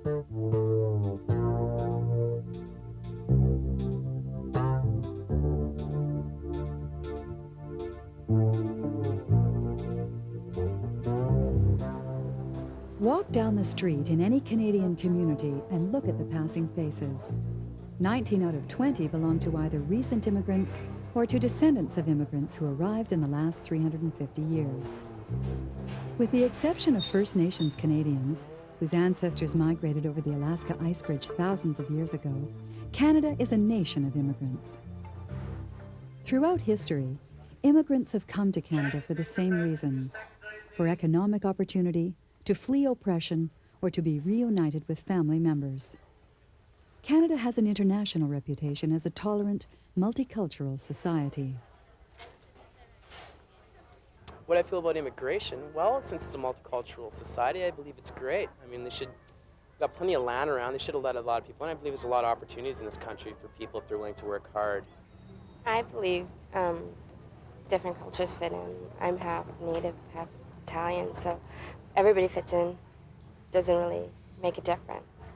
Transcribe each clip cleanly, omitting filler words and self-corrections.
Walk down the street in any Canadian community and look at the passing faces. 19 out of 20 belong to either recent immigrants or to descendants of immigrants who arrived in the last 350 years. With the exception of First Nations Canadians, whose ancestors migrated over the Alaska Ice Bridge thousands of years ago, Canada is a nation of immigrants. Throughout history, immigrants have come to Canada for the same reasons: for economic opportunity, to flee oppression, or to be reunited with family members. Canada has an international reputation as a tolerant, multicultural society. What I feel about immigration, well, since it's a multicultural society, I believe it's great. I mean, we've got plenty of land around. They should have let a lot of people in. I believe there's a lot of opportunities in this country for people if they're willing to work hard. I believe different cultures fit in. I'm half Native, half Italian, so everybody fits in. Doesn't really make a difference.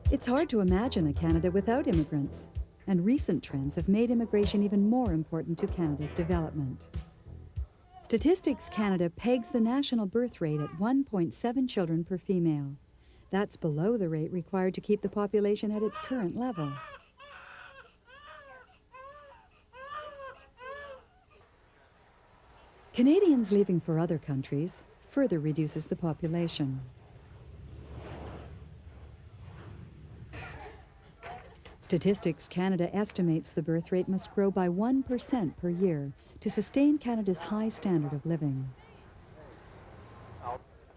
It's hard to imagine a Canada without immigrants, and recent trends have made immigration even more important to Canada's development. Statistics Canada pegs the national birth rate at 1.7 children per female. That's below the rate required to keep the population at its current level. Canadians leaving for other countries further reduces the population. Statistics Canada estimates the birth rate must grow by 1% per year to sustain Canada's high standard of living.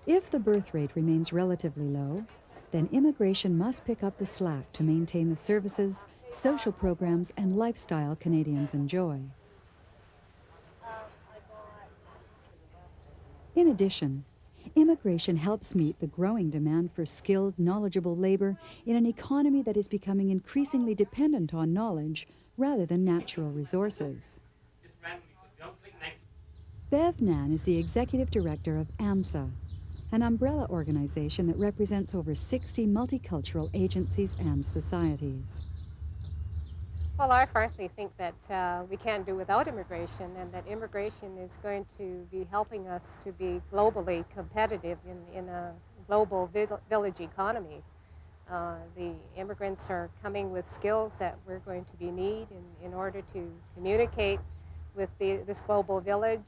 If the birth rate remains relatively low, then immigration must pick up the slack to maintain the services, social programs, and lifestyle Canadians enjoy. In addition, immigration helps meet the growing demand for skilled, knowledgeable labor in an economy that is becoming increasingly dependent on knowledge rather than natural resources. Bev Nan is the executive director of AMSA, an umbrella organization that represents over 60 multicultural agencies and societies. Well, I frankly think that we can't do without immigration, and that immigration is going to be helping us to be globally competitive in a global village economy. The immigrants are coming with skills that we're going to be need in order to communicate with this global village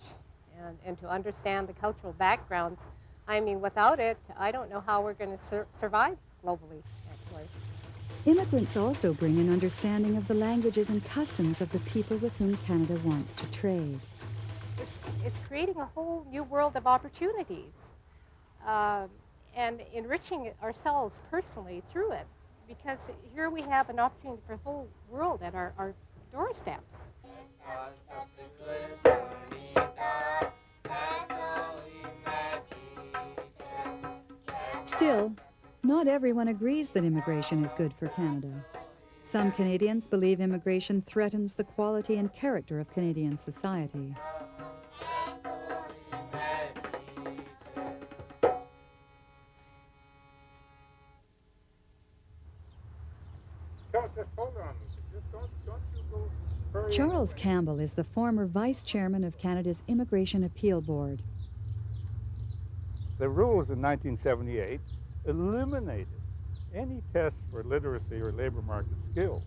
and to understand the cultural backgrounds. I mean, without it, I don't know how we're going to survive globally, actually. Immigrants also bring an understanding of the languages and customs of the people with whom Canada wants to trade. It's creating a whole new world of opportunities and enriching ourselves personally through it, because here we have an opportunity for the whole world at our doorsteps. Still, not everyone agrees that immigration is good for Canada. Some Canadians believe immigration threatens the quality and character of Canadian society. Charles Campbell is the former vice chairman of Canada's Immigration Appeal Board. The rules in 1978 eliminated any tests for literacy or labor market skills.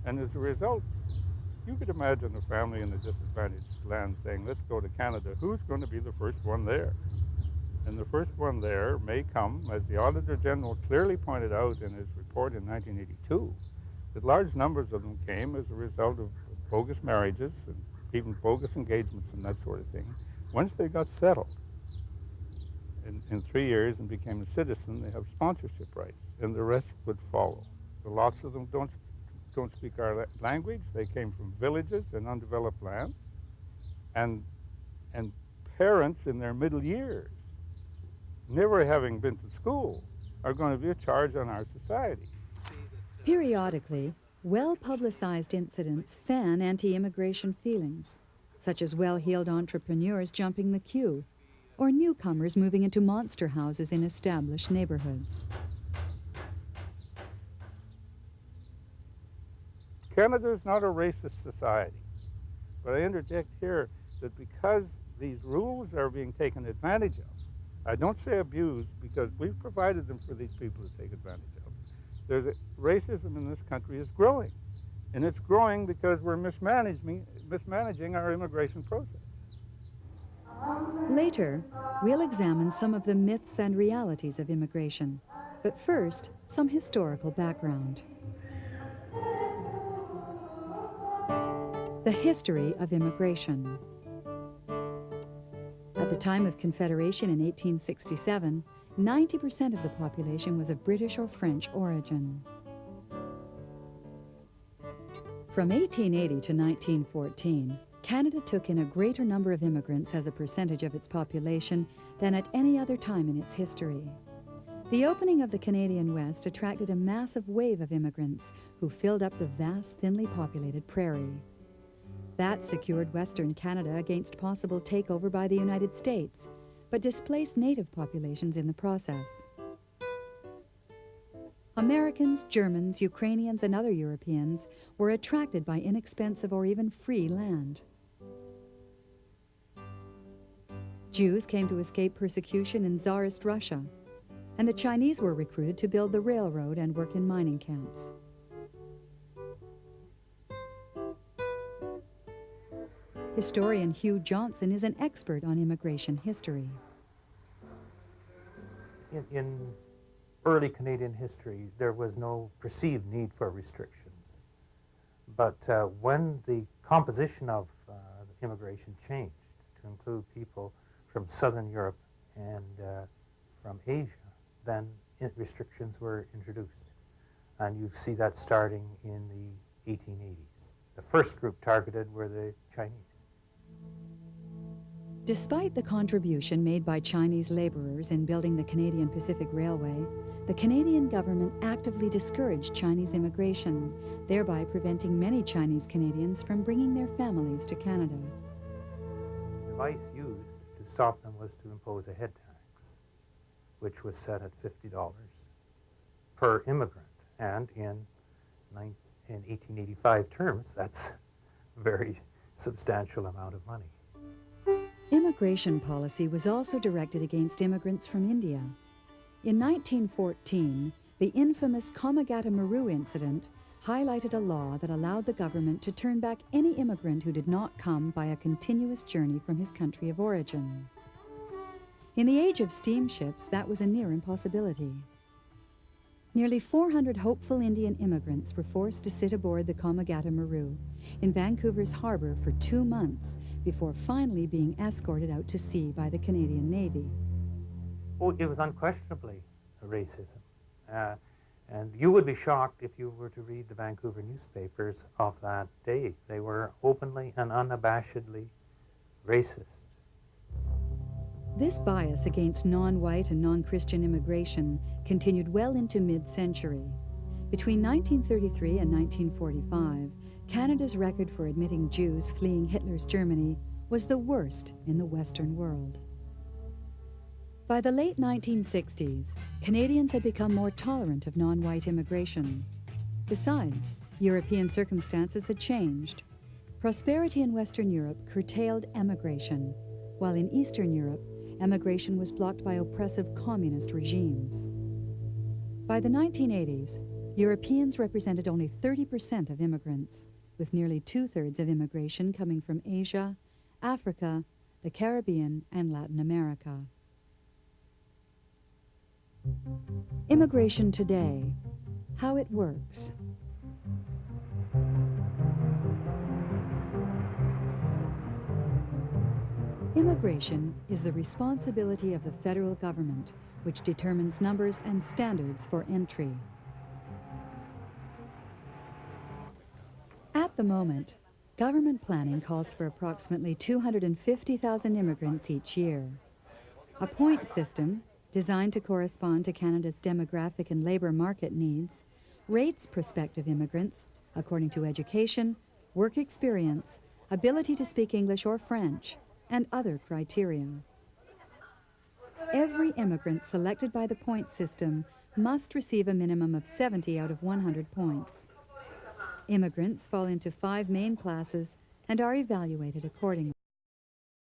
And as a result, you could imagine a family in a disadvantaged land saying, let's go to Canada. Who's going to be the first one there? And the first one there may come, as the Auditor General clearly pointed out in his report in 1982, that large numbers of them came as a result of bogus marriages and even bogus engagements and that sort of thing. Once they got settled, in 3 years and became a citizen, they have sponsorship rights, and the rest would follow. So lots of them don't speak our language. They came from villages and undeveloped lands, and parents in their middle years, never having been to school, are going to be a charge on our society. Periodically, well-publicized incidents fan anti-immigration feelings. such as well-heeled entrepreneurs jumping the queue, or newcomers moving into monster houses in established neighborhoods. Canada is not a racist society, but I interject here that because these rules are being taken advantage of, I don't say abused because we've provided them for these people to take advantage of. Racism in this country is growing, and it's growing because we're mismanaging our immigration process. Later, we'll examine some of the myths and realities of immigration, but first, some historical background. The history of immigration. At the time of Confederation in 1867, 90% of the population was of British or French origin. From 1880 to 1914, Canada took in a greater number of immigrants as a percentage of its population than at any other time in its history. The opening of the Canadian West attracted a massive wave of immigrants who filled up the vast, thinly populated prairie. That secured Western Canada against possible takeover by the United States, but displaced native populations in the process. Americans, Germans, Ukrainians, and other Europeans were attracted by inexpensive or even free land. Jews came to escape persecution in Tsarist Russia, and the Chinese were recruited to build the railroad and work in mining camps. Historian Hugh Johnson is an expert on immigration history. In early Canadian history, there was no perceived need for restrictions. But when the composition of immigration changed to include people from Southern Europe and from Asia, then restrictions were introduced. And you see that starting in the 1880s. The first group targeted were the Chinese. Despite the contribution made by Chinese laborers in building the Canadian Pacific Railway, the Canadian government actively discouraged Chinese immigration, thereby preventing many Chinese Canadians from bringing their families to Canada. The device used to stop them was to impose a head tax, which was set at $50 per immigrant. And in 1885 terms, that's a very substantial amount of money. Immigration policy was also directed against immigrants from India. In 1914, the infamous Komagata Maru incident highlighted a law that allowed the government to turn back any immigrant who did not come by a continuous journey from his country of origin. In the age of steamships, that was a near impossibility. Nearly 400 hopeful Indian immigrants were forced to sit aboard the Komagata Maru in Vancouver's harbor for 2 months before finally being escorted out to sea by the Canadian Navy. Oh, it was unquestionably a racism. And you would be shocked if you were to read the Vancouver newspapers of that day. They were openly and unabashedly racist. This bias against non-white and non-Christian immigration continued well into mid-century. Between 1933 and 1945, Canada's record for admitting Jews fleeing Hitler's Germany was the worst in the Western world. By the late 1960s, Canadians had become more tolerant of non-white immigration. Besides, European circumstances had changed. Prosperity in Western Europe curtailed emigration, while in Eastern Europe, emigration was blocked by oppressive communist regimes. By the 1980s, Europeans represented only 30% of immigrants, with nearly 2/3 of immigration coming from Asia, Africa, the Caribbean, and Latin America. Immigration today, how it works. Immigration is the responsibility of the federal government, which determines numbers and standards for entry. At the moment, government planning calls for approximately 250,000 immigrants each year. A point system, designed to correspond to Canada's demographic and labour market needs, rates prospective immigrants according to education, work experience, ability to speak English or French, and other criteria. Every immigrant selected by the point system must receive a minimum of 70 out of 100 points. Immigrants fall into 5 main classes and are evaluated accordingly.